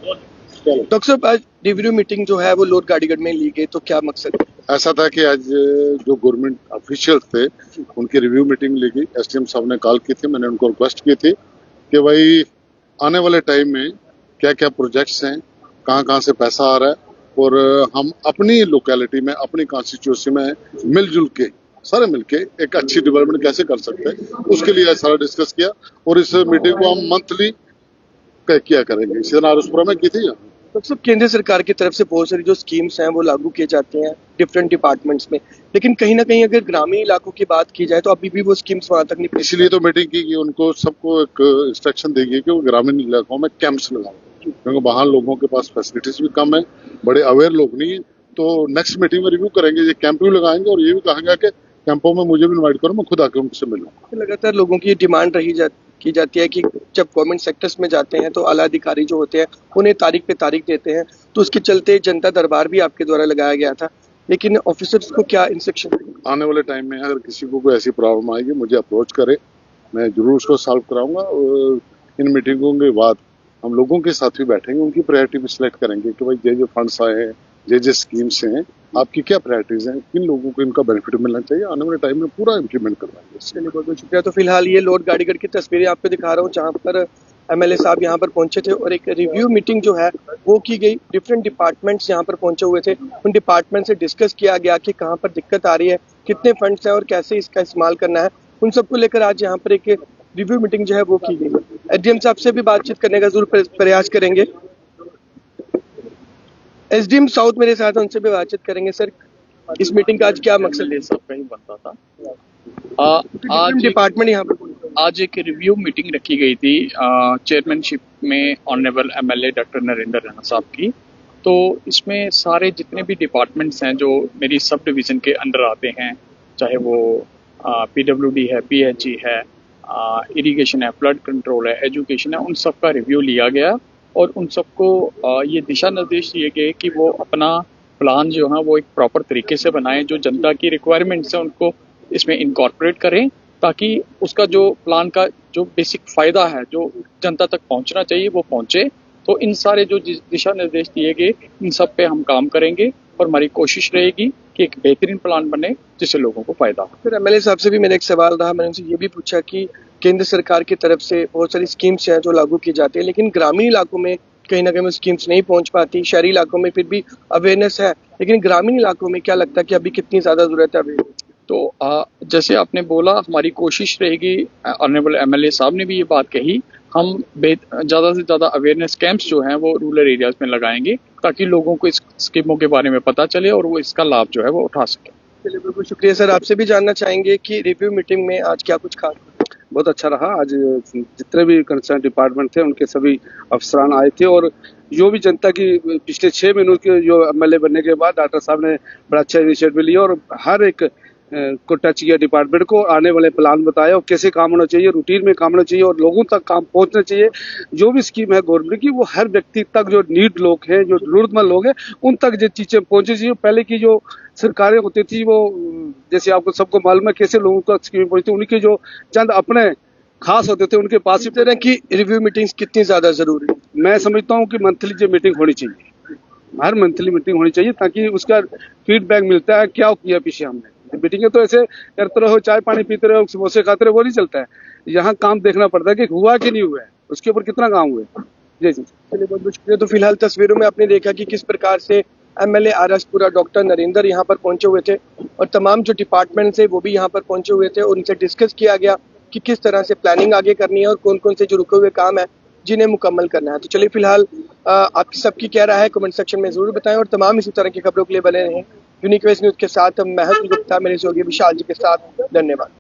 Doctor साहब, आज review meeting जो है वो लोड गाड़ीगढ़ में ली गई, तो क्या मकसद है? ऐसा था कि आज जो गवर्नमेंट ऑफिशियल थे उनकी रिव्यू मीटिंग ली गई। एसडीएम साहब ने कॉल की थी, मैंने उनको रिक्वेस्ट की थी कि भाई आने वाले टाइम में क्या क्या प्रोजेक्ट्स हैं, कहाँ कहाँ से पैसा आ रहा है और हम अपनी लोकेलिटी में, अपनी कॉन्स्टिट्यूंसी में मिलजुल के सारे मिलके एक अच्छी डेवलपमेंट कैसे कर सकते हैं, उसके लिए आज सारा डिस्कस किया। और इस मीटिंग को हम मंथली किया करेंगे। इसी तरह आरुषपुरा में की थी। डॉक्टर साहब, केंद्र सरकार की तरफ से बहुत सारी जो स्कीम्स हैं वो लागू किए जाते हैं डिफरेंट डिपार्टमेंट्स में, लेकिन कहीं ना कहीं अगर ग्रामीण इलाकों की बात की जाए तो अभी भी वो स्कीम्स वहां तक नहीं पहुंची। इसलिए तो मीटिंग की कि उनको सबको एक इंस्ट्रक्शन देगी कि वो ग्रामीण इलाकों में कैंप्स लगाएं, क्योंकि वहां लोगों के पास फैसिलिटीज भी कम है, बड़े अवेयर लोग नहीं है। तो नेक्स्ट मीटिंग में रिव्यू करेंगे, ये कैंप भी लगाएंगे और ये भी कहेंगे कि कैंपों में मुझे भी इन्वाइट करो, मैं खुद आके उनसे मिलूँ। लगातार लोगों की डिमांड की जाती है कि जब गवर्नमेंट सेक्टर्स में जाते हैं तो आला अधिकारी जो होते हैं उन्हें तारीख पे तारीख देते हैं, तो उसके चलते जनता दरबार भी आपके द्वारा लगाया गया था, लेकिन ऑफिसर्स को क्या इंस्ट्रक्शन? आने वाले टाइम में अगर किसी को कोई ऐसी प्रॉब्लम आएगी, मुझे अप्रोच करे, मैं जरूर उसको सॉल्व कराऊंगा। और इन मीटिंगों के बाद हम लोगों के साथ भी बैठेंगे, उनकी प्रायोरिटी भी सिलेक्ट करेंगे कि भाई जो फंड्स आए हैं, जो स्कीम्स हैं, आपकी क्या प्रायोरिटीज हैं, किन लोगों को इनका बेनिफिट मिलना चाहिए, आने वाले टाइम में पूरा इम्प्लीमेंट करवाएंगे। चलिए, बहुत बहुत शुक्रिया। तो फिलहाल ये लोड गाड़ीगढ़ की तस्वीरें आपको दिखा रहा हूँ जहाँ पर एमएलए साहब यहाँ पर पहुंचे थे और एक रिव्यू मीटिंग जो है वो की गई। डिफरेंट डिपार्टमेंट्स यहाँ पर पहुंचे हुए थे, उन डिपार्टमेंट से डिस्कस किया गया कि कहाँ पर दिक्कत आ रही है, कितने फंड्स हैं और कैसे इसका इस्तेमाल करना है, उन सबको लेकर आज यहाँ पर एक रिव्यू मीटिंग जो है वो की गई। एसडीएम साहब से भी बातचीत करने का जरूर प्रयास करेंगे। एसडीएम साउथ मेरे साथ, उनसे भी बातचीत करेंगे। सर, इस मीटिंग का आज क्या मकसद है? सब कहीं बनता था। आज डिपार्टमेंट यहाँ पर आज एक रिव्यू मीटिंग रखी गई थी चेयरमैनशिप में honourable MLA doctor Narendra Rana साहब की। तो इसमें सारे जितने भी डिपार्टमेंट्स हैं जो मेरी सब डिवीज़न के अंडर आते हैं, चाहे वो पीडब्ल्यूडी है, पीएचई है, इरिगेशन है, फ्लड कंट्रोल है, एजुकेशन है, उन सब का रिव्यू लिया गया और उन सबको ये दिशा निर्देश दिए गए कि वो अपना प्लान जो है वो एक प्रॉपर तरीके से बनाएं, जो जनता की रिक्वायरमेंट्स हैं उनको इसमें इनकॉर्पोरेट करें, ताकि उसका जो प्लान का जो बेसिक फ़ायदा है जो जनता तक पहुंचना चाहिए वो पहुंचे। तो इन सारे जो दिशा निर्देश दिए गए, इन सब पे हम काम करेंगे और हमारी कोशिश रहेगी कि एक बेहतरीन प्लान बने जिससे लोगों को फ़ायदा हो। फिर एमएलए साहब से भी मेरा एक सवाल रहा, मैंने उनसे ये भी पूछा कि केंद्र सरकार की तरफ से बहुत सारी स्कीम्स हैं जो लागू की जाती है, लेकिन ग्रामीण इलाकों में कहीं ना कहीं वो स्कीम्स नहीं पहुंच पाती। शहरी इलाकों में फिर भी अवेयरनेस है, लेकिन ग्रामीण इलाकों में क्या लगता है कि अभी कितनी ज़्यादा ज़रूरत है अवेयरनेस? तो जैसे आपने बोला, हमारी कोशिश रहेगी, ऑनरेबल एमएलए साहब ने भी ये बात कही, हम ज़्यादा से ज़्यादा अवेयरनेस कैंप्स जो हैं वो रूरल एरियाज़ में लगाएंगे ताकि लोगों को इस स्कीमों के बारे में पता चले और वो इसका लाभ जो है वो उठा सकें। चलिए, बिल्कुल शुक्रिया। सर, आपसे भी जानना चाहेंगे कि रिव्यू मीटिंग में आज क्या कुछ खास? बहुत अच्छा रहा। आज जितने भी कंसर्न डिपार्टमेंट थे उनके सभी अफसरान आए थे और जो भी जनता की पिछले 6 महीनों के जो एमएलए बनने के बाद डॉक्टर साहब ने बड़ा अच्छा इनिशिएटिव लिया और हर एक को टच किया, डिपार्टमेंट को आने वाले प्लान बताया और कैसे काम होना चाहिए, रूटीन में काम होना चाहिए और लोगों तक काम पहुंचना चाहिए। जो भी स्कीम है गवर्नमेंट की वो हर व्यक्ति तक, जो नीड लोग हैं, जो जरूरतमंद लोग हैं, उन तक जो चीजें पहुंचनी चाहिए। पहले की जो सरकारें होती थी वो, जैसे आपको सबको मालूम है कैसे लोगों तक स्कीम पहुंचती, उनके जो चंद अपने खास होते थे उनके पास। इस तरह की रिव्यू मीटिंग्स कितनी ज्यादा जरूरी है? मैं समझता हूँ कि मंथली जो मीटिंग होनी चाहिए, हर मंथली मीटिंग होनी चाहिए ताकि उसका फीडबैक मिलता है क्या किया पीछे हमने। मीटिंगें तो ऐसे करते रहो, चाय पानी पीते रहो, समोसे खाते रहो, वो नहीं चलता है। यहाँ काम देखना पड़ता है कि हुआ कि नहीं हुआ है, उसके ऊपर कितना काम हुआ है। जी जी, चलिए, बहुत बहुत शुक्रिया। तो फिलहाल तस्वीरों में आपने देखा कि किस प्रकार से एमएलए आरएसपुरा डॉक्टर नरेंद्र यहाँ पर पहुंचे हुए थे और तमाम जो डिपार्टमेंट है वो भी यहाँ पर पहुंचे हुए थे और उनसे डिस्कस किया गया कि किस तरह से प्लानिंग आगे करनी है और कौन कौन से जो रुके हुए काम है जिन्हें मुकम्मल करना है। तो चलिए, फिलहाल आपकी सबकी क्या राय है कमेंट सेक्शन में जरूर बताएं और तमाम इसी तरह की खबरों के लिए बने रहें यूनिक वेस्ट न्यूज के साथ। मैं गुप्ता, मेरे सहयोगी विशाल जी के साथ। धन्यवाद।